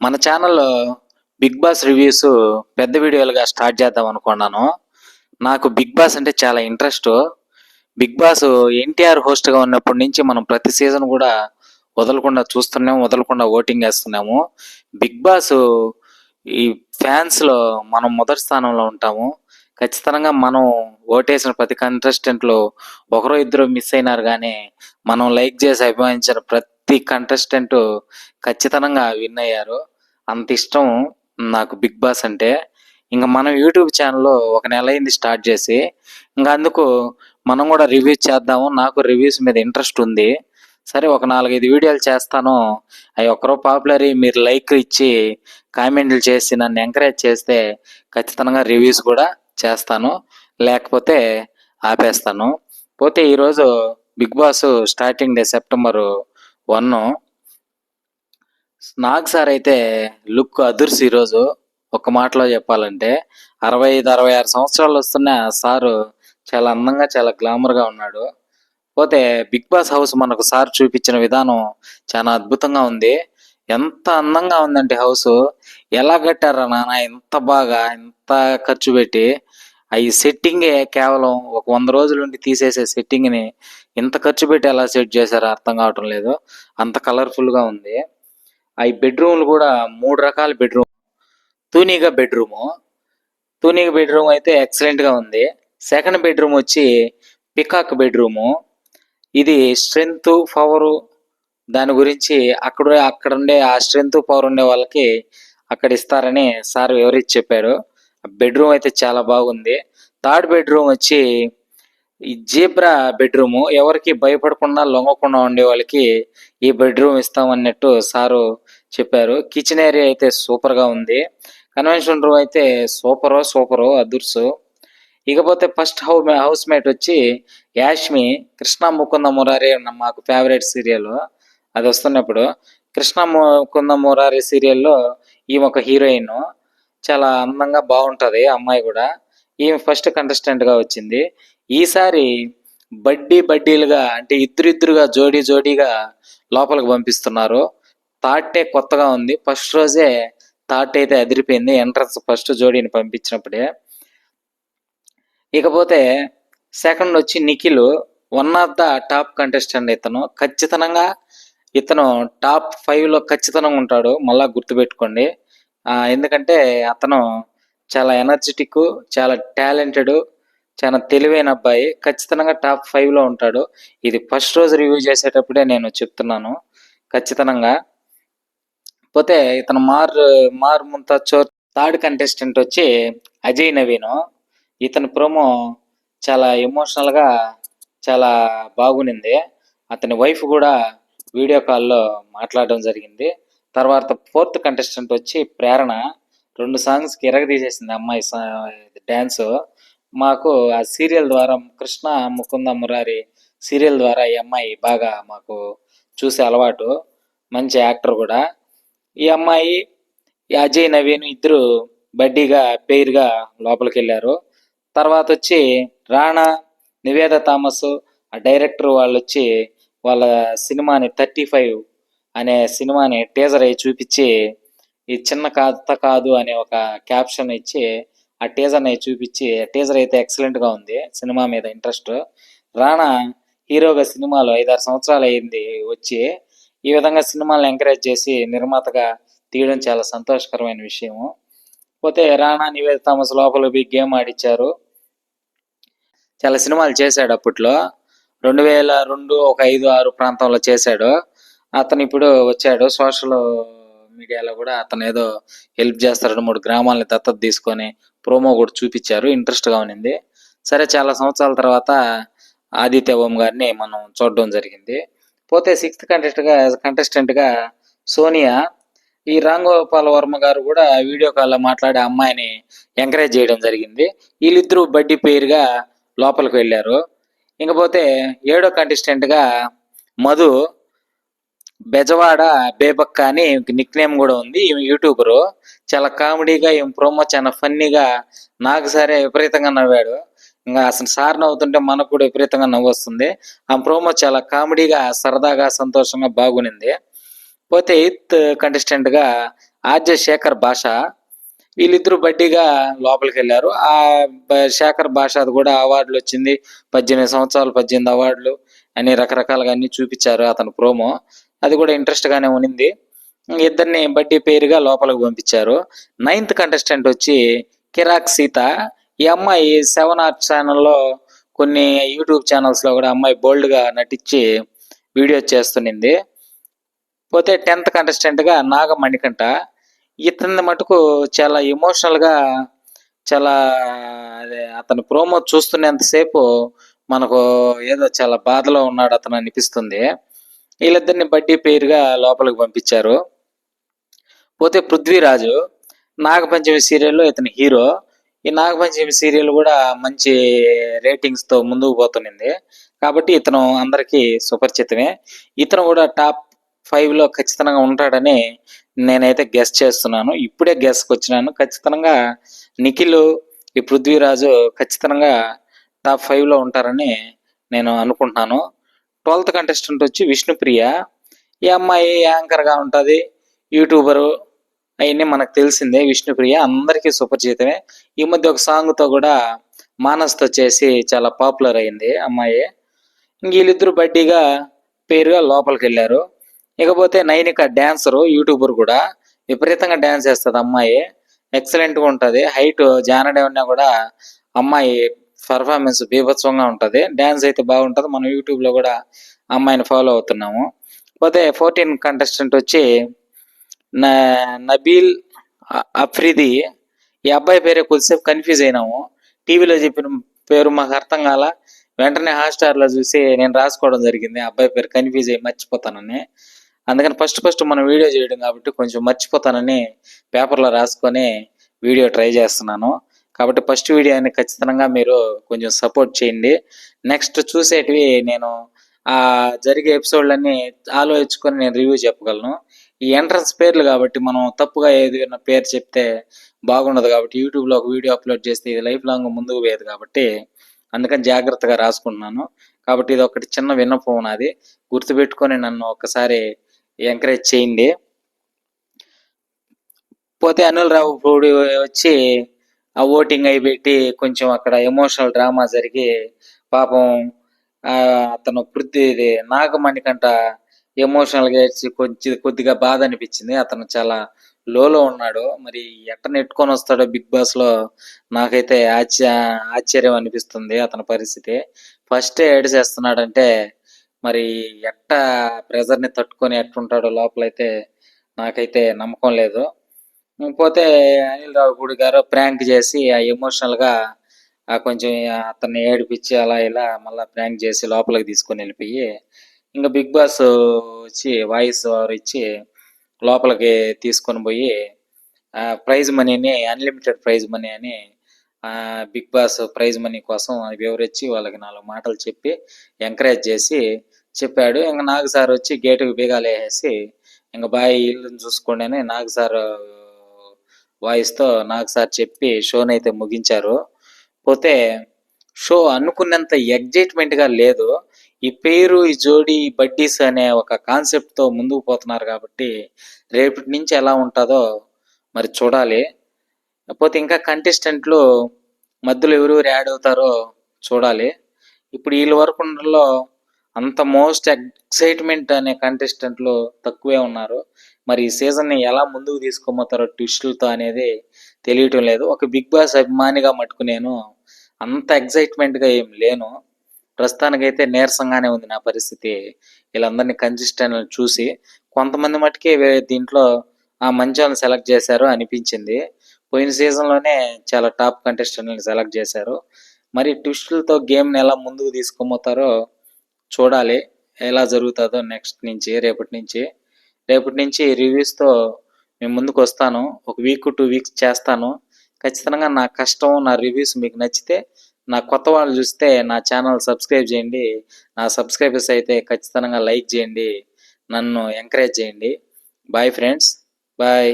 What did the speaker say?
మన ఛానల్లో big boss reviews పెద్ద వీడియోలుగా స్టార్ట్ చేద్దాం అనుకున్నాను. నాకు బిగ్ బాస్ అంటే చాలా ఇంట్రెస్ట్. బిగ్ బాస్ ఎన్టీఆర్ హోస్ట్గా ఉన్నప్పటి నుంచి మనం ప్రతి సీజన్ కూడా వదలకుండా చూస్తున్నాము, వదలకుండా ఓటింగ్ వేస్తున్నాము. బిగ్ బాస్ ఈ ఫ్యాన్స్లో మనం మొదటి స్థానంలో ఉంటాము. ఖచ్చితంగా మనం ఓటేసిన ప్రతి కంటెస్టెంట్లు ఒకరో ఇద్దరు మిస్ అయినారు, కానీ మనం లైక్ చేసి అభిమానించిన ప్రతి కంటెస్టెంట్ ఖచ్చితంగా విన్ అయ్యారు. అంత ఇష్టం నాకు బిగ్ బాస్ అంటే. ఇంకా మనం యూట్యూబ్ ఛానల్లో ఒక నెల అయింది స్టార్ట్ చేసి. ఇంకా అందుకు మనం కూడా రివ్యూస్ చేద్దాము. నాకు రివ్యూస్ మీద ఇంట్రెస్ట్ ఉంది. సరే, ఒక 4-5 వీడియోలు చేస్తాను. అవి ఒకరో పాపులర్ మీరు లైక్ ఇచ్చి కామెంట్లు చేసి నన్ను ఎంకరేజ్ చేస్తే ఖచ్చితంగా రివ్యూస్ కూడా చేస్తాను, లేకపోతే ఆపేస్తాను. పోతే ఈరోజు Bigg Boss starting day September 1. Nag sir అయితే లుక్ అదుర్స్ ఈరోజు. ఒక మాటలో చెప్పాలంటే 65-66 సంవత్సరాలు వస్తున్న సారు చాలా అందంగా, చాలా గ్లామర్గా ఉన్నాడు. పోతే బిగ్ బాస్ హౌస్ మనకు సార్ చూపించిన విధానం చాలా అద్భుతంగా ఉంది. ఎంత అందంగా ఉందంటే హౌస్, ఎలా కట్టారా నాన్న ఎంత బాగా, ఎంత ఖర్చు పెట్టి. ఈ సెట్టింగే కేవలం ఒక 100 రోజులుండి తీసేసే సెట్టింగ్ని ఇంత ఖర్చు పెట్టి ఎలా సెట్ చేశారో అర్థం కావటం లేదు. అంత కలర్ఫుల్గా ఉంది. ఈ బెడ్రూమ్లు కూడా 3 రకాల బెడ్రూమ్. తూనీగా బెడ్రూమ్ అయితే ఎక్సలెంట్గా ఉంది. సెకండ్ బెడ్రూమ్ వచ్చి పికాక్ బెడ్రూము. ఇది స్ట్రెంగ్త్ పవరు దాని గురించి అక్కడ ఉండే ఆ స్ట్రెంగ్త్ పవర్ ఉండే వాళ్ళకి అక్కడ ఇస్తారని సార్ వివరించి చెప్పాడు. బెడ్రూమ్ అయితే చాలా బాగుంది. థర్డ్ బెడ్రూమ్ వచ్చి ఈ జీబ్రా బెడ్రూము. ఎవరికి భయపడకుండా లొంగకుండా ఉండే వాళ్ళకి ఈ బెడ్రూమ్ ఇస్తామన్నట్టు సారు చెప్పారు. కిచెన్ ఏరియా అయితే సూపర్గా ఉంది. కన్వెన్షన్ రూమ్ అయితే సూపరు అదుర్సు. ఇకపోతే ఫస్ట్ హౌస్ మేట్ వచ్చి యాష్మి. కృష్ణ ముకుంద మురారి మాకు ఫేవరెట్ సీరియల్, అది వస్తున్నప్పుడు కృష్ణ ముకుంద మురారి సీరియల్లో ఈమె ఒక హీరోయిన్. చాలా అందంగా బాగుంటుంది అమ్మాయి కూడా. ఈమె ఫస్ట్ కంటెస్టెంట్గా వచ్చింది. ఈసారి బడ్డీలుగా అంటే ఇద్దరుగా జోడీగా లోపలికి పంపిస్తున్నారు. థాటే కొత్తగా ఉంది. ఫస్ట్ రోజే థాట్ అయితే అదిరిపోయింది ఎంట్రన్స్ ఫస్ట్ జోడీని పంపించినప్పుడే. ఇకపోతే సెకండ్ వచ్చి Nikhil. One of the top contestant ఇతను టాప్ 5లో ఖచ్చితంగా ఉంటాడు, మళ్ళా గుర్తుపెట్టుకోండి. ఎందుకంటే అతను చాలా ఎనర్జెటిక్, చాలా టాలెంటెడ్, చాలా తెలివైన అబ్బాయి. ఖచ్చితంగా టాప్ 5లో ఉంటాడు. ఇది ఫస్ట్ రోజు రివ్యూ చేసేటప్పుడే నేను చెప్తున్నాను ఖచ్చితంగా. పోతే ఇతను మార్ ముంతా చోర్. థర్డ్ కంటెస్టెంట్ వచ్చి అజయ్ నవీన్. ఇతని ప్రోమో చాలా ఎమోషనల్గా చాలా బాగునింది. అతని వైఫ్ కూడా వీడియో కాల్లో మాట్లాడడం జరిగింది. తర్వాత ఫోర్త్ కంటెస్టెంట్ వచ్చి ప్రేరణ. 2 సాంగ్స్కి ఎరగదీసేసింది అమ్మాయి డ్యాన్స్. మాకు ఆ సీరియల్ ద్వారా, కృష్ణ ముకుంద మురారి సీరియల్ ద్వారా ఈ అమ్మాయి బాగా మాకు చూసే అలవాటు. మంచి యాక్టర్ కూడా. ఈ అమ్మాయి అజయ్ నవీన్ ఇద్దరు బడ్డీగా పేరుగా లోపలికి వెళ్ళారు. తర్వాత వచ్చి రాణా, నివేద థామస్ ఆ డైరెక్టర్ వాళ్ళు వచ్చి వాళ్ళ సినిమాని 35 అనే సినిమాని టీజర్ అయి చూపించి, ఈ చిన్న కథ కాదు అనే ఒక క్యాప్షన్ ఇచ్చి ఆ టీజర్ని చూపించి, టీజర్ అయితే ఎక్సలెంట్గా ఉంది. సినిమా మీద ఇంట్రెస్ట్. రాణా హీరోగా సినిమాలో 5-6 సంవత్సరాలు అయింది వచ్చి. ఈ విధంగా సినిమాలను ఎంకరేజ్ చేసి నిర్మాతగా తీయడం చాలా సంతోషకరమైన విషయము. పోతే రాణా, నివేద థామస్ లోపల పోయి గేమ్ ఆడిచ్చారు. చాలా సినిమాలు చేశాడు అప్పట్లో. 2002 ఒక 5-6 ప్రాంతంలో చేశాడు. అతను ఇప్పుడు వచ్చాడు సోషల్ మీడియాలో కూడా అతను ఏదో హెల్ప్ చేస్తారు. 2-3 గ్రామాలని దత్తత తీసుకొని ప్రోమో కూడా చూపించారు. ఇంట్రెస్ట్గా ఉన్నింది. సరే, చాలా సంవత్సరాల తర్వాత ఆదిత్య ఓం గారిని మనం చూడడం జరిగింది. పోతే 6th కంటెస్టెంట్గా సోనియా. ఈ రామ్ గోపాల్ వర్మ గారు కూడా వీడియో కాల్లో మాట్లాడే అమ్మాయిని ఎంకరేజ్ చేయడం జరిగింది. వీళ్ళిద్దరూ బడ్డీ పేరుగా లోపలికి వెళ్ళారు. ఇంకపోతే 7వ కంటెస్టెంట్గా మధు. బెజవాడ బేబక్క అని నిక్ నేమ్ కూడా ఉంది. ఈమె యూట్యూబరు. చాలా కామెడీగా, ఈమె ప్రోమో చాలా ఫన్నీగా. నాకు సరే విపరీతంగా నవ్వాడు. ఇంకా అసలు సార్ నవ్వుతుంటే మనకు కూడా విపరీతంగా నవ్వు వస్తుంది. ఆ ప్రోమో చాలా కామెడీగా, సరదాగా, సంతోషంగా బాగునింది. పోతే 8th కంటెస్టెంట్గా ఆర్జే శేఖర్ భాష. వీళ్ళిద్దరూ బడ్డీగా లోపలికి వెళ్ళారు. ఆ శేఖర్ భాషది కూడా అవార్డులు వచ్చింది. 18 సంవత్సరాలు 18 అవార్డులు అని రకరకాలుగా అన్ని చూపించారు అతను ప్రోమో. అది కూడా ఇంట్రెస్ట్ గానే ఉన్నింది. ఇద్దరిని బడ్డీ పేరుగా లోపలికి పంపించారు. 9th కంటెస్టెంట్ వచ్చి కిరాక్ సీత. ఈ అమ్మాయి 7 ఆర్ట్ ఛానల్లో కొన్ని యూట్యూబ్ ఛానల్స్ లో కూడా అమ్మాయి బోల్డ్ గా నటించి వీడియో చేస్తున్నింది. పోతే 10th కంటెస్టెంట్ గా నాగమణికంట. ఇతని మటుకు చాలా ఎమోషనల్ గా చాలా అదే అతని ప్రోమో చూస్తున్నంతసేపు మనకు ఏదో చాలా బాధలో ఉన్నాడు అతను అనిపిస్తుంది. వీళ్ళిద్దరిని బడ్డీ పేరుగా లోపలికి పంపించారు. పోతే పృథ్వీరాజు నాగపంచమి సీరియల్లో ఇతని హీరో. ఈ నాగపంచమి సీరియల్ కూడా మంచి రేటింగ్స్ తో ముందుకు పోతున్నింది కాబట్టి ఇతను అందరికీ సుపరిచితమే. ఇతను కూడా టాప్ 5లో ఖచ్చితంగా ఉంటాడని నేనైతే గెస్ చేస్తున్నాను. ఇప్పుడే గెస్కి వచ్చినాను. ఖచ్చితంగా నిఖిల్, ఈ పృథ్వీరాజు ఖచ్చితంగా టాప్ 5లో ఉంటారని నేను అనుకుంటున్నాను. 12th కంటెస్టెంట్ వచ్చి విష్ణుప్రియ. ఈ అమ్మాయి యాంకర్గా ఉంటుంది, యూట్యూబరు, అవన్నీ మనకు తెలిసిందే. విష్ణుప్రియ అందరికీ సుపరిచితమే. ఈ మధ్య ఒక సాంగ్తో కూడా మానస్తో చేసి చాలా పాపులర్ అయింది అమ్మాయి. ఇంక వీళ్ళిద్దరు బడ్డీగా పేరుగా లోపలికి వెళ్ళారు. ఇకపోతే నైనిక డాన్సరు, యూట్యూబర్ కూడా విపరీతంగా డాన్స్ చేస్తుంది అమ్మాయి. ఎక్సలెంట్గా ఉంటుంది. హైట్ జానడే ఉన్నా కూడా అమ్మాయి పర్ఫార్మెన్స్ బీభత్సంగా ఉంటుంది. డ్యాన్స్ అయితే బాగుంటుంది. మనం యూట్యూబ్లో కూడా అమ్మాయిని ఫాలో అవుతున్నాము. పోతే 14 కంటెస్టెంట్ వచ్చి నబీల్ అఫ్రిది. ఈ అబ్బాయి పేరే కొద్దిసేపు కన్ఫ్యూజ్ అయినాము. టీవీలో చెప్పిన పేరు మాకు అర్థం కాల. వెంటనే హాట్స్టార్లో చూసి నేను రాసుకోవడం జరిగింది. అబ్బాయి పేరు కన్ఫ్యూజ్ అయ్యి మర్చిపోతానని. అందుకని ఫస్ట్ మనం వీడియో చేయడం కాబట్టి కొంచెం మర్చిపోతానని పేపర్లో రాసుకొని వీడియో ట్రై చేస్తున్నాను. కాబట్టి ఫస్ట్ వీడియోని ఖచ్చితంగా మీరు కొంచెం సపోర్ట్ చేయండి. నెక్స్ట్ చూసేటివి నేను ఆ జరిగే ఎపిసోడ్లన్నీ ఆలోచించుకొని నేను రివ్యూ చెప్పగలను. ఈ ఎంట్రన్స్ పేర్లు కాబట్టి మనం తప్పుగా ఏదైనా పేరు చెప్తే బాగుండదు. కాబట్టి యూట్యూబ్లో ఒక వీడియో అప్లోడ్ చేస్తే ఇది లైఫ్ లాంగ్ ముందుకు పోయేది కాబట్టి అందుకని జాగ్రత్తగా రాసుకుంటున్నాను. కాబట్టి ఇది ఒకటి చిన్న విన్నపం నాది. గుర్తుపెట్టుకొని నన్ను ఒకసారి ఎంకరేజ్ చేయండి. పోతే అనిల్ రావిపూడి వచ్చి ఆ ఓటింగ్ అయి పెట్టి కొంచెం అక్కడ ఎమోషనల్ డ్రామా జరిగి పాపం అతను ఇది నాగమణికంట ఎమోషనల్గా ఏడ్చి కొద్దిగా బాధ అనిపించింది. అతను చాలా లోలో ఉన్నాడు. మరి ఎట్ట నెట్టుకొని వస్తాడో బిగ్ బాస్లో నాకైతే ఆశ్చర్యం అనిపిస్తుంది అతని పరిస్థితి. ఫస్ట్ ఏడిసేస్తున్నాడంటే మరి ఎట్ట ప్రెజర్ని తట్టుకొని ఎట్టుంటాడో లోపలైతే నాకైతే నమ్మకం లేదు. పోతే అనిల్ రావిపూడి గారు ప్రాంక్ చేసి ఆ ఎమోషనల్గా కొంచెం అతన్ని ఏడిపించి అలా ఇలా మళ్ళీ ప్రాంక్ చేసి లోపలికి తీసుకొని వెళ్ళిపోయి ఇంకా బిగ్ బాస్ వచ్చి వాయిస్ ఓవర్ ఇచ్చి లోపలికి తీసుకొని పోయి ప్రైజ్ మనీని అన్లిమిటెడ్ ప్రైజ్ మనీ అని బిగ్ బాస్ ప్రైజ్ మనీ కోసం వివరించి వాళ్ళకి 4 మాటలు చెప్పి ఎంకరేజ్ చేసి చెప్పాడు. ఇంకా నాగ్ సార్ వచ్చి గేటుకు బీగాలు వేసేసి ఇంకా బాయ్ ఇల్లుని చూసుకోండి అని నాగ్ సార్ వాయిస్తో నాగ్ సార్ చెప్పి షోని అయితే ముగించారు. పోతే షో అనుకున్నంత ఎగ్జైట్మెంట్గా లేదు. ఈ పేరు, ఈ జోడీ, ఈ బడ్డీస్ అనే ఒక కాన్సెప్ట్తో ముందుకు పోతున్నారు కాబట్టి రేపటి నుంచి ఎలా ఉంటుందో మరి చూడాలి. పోతే ఇంకా కంటెస్టెంట్లు మధ్యలో ఎవరెవరు యాడ్ అవుతారో చూడాలి. ఇప్పుడు వీళ్ళ వరకులో అంత మోస్ట్ ఎక్సైట్మెంట్ అనే కంటెస్టెంట్లు తక్కువే ఉన్నారు. మరి ఈ సీజన్ని ఎలా ముందుకు తీసుకోబోతారో ట్విస్టులతో అనేది తెలియటం లేదు. ఒక బిగ్ బాస్ అభిమానిగా మటుకు నేను అంత ఎగ్జైట్మెంట్గా ఏం లేను. ప్రస్తుతానికైతే నీరసంగానే ఉంది నా పరిస్థితి. వీళ్ళందరినీ కన్సిస్టెంట్ చూసి కొంతమంది మటుకే దీంట్లో ఆ మంచి వాళ్ళని సెలెక్ట్ చేశారు అనిపించింది. పోయిన సీజన్లోనే చాలా టాప్ కంటెస్టెంట్ని సెలెక్ట్ చేశారు. మరి ట్విస్టులతో గేమ్ని ఎలా ముందుకు తీసుకోబోతారో చూడాలి. ఎలా జరుగుతుందో నెక్స్ట్ నుంచి రేపటి నుంచి రివ్యూస్తో మేము ముందుకు వస్తాను. ఒక వీక్ 2 వీక్స్ చేస్తాను. ఖచ్చితంగా నా కష్టం, నా రివ్యూస్ మీకు నచ్చితే, నా కొత్త వాళ్ళు చూస్తే నా ఛానల్ సబ్స్క్రైబ్ చేయండి. నా సబ్స్క్రైబర్స్ అయితే ఖచ్చితంగా లైక్ చేయండి, నన్ను ఎంకరేజ్ చేయండి. Bye friends, bye.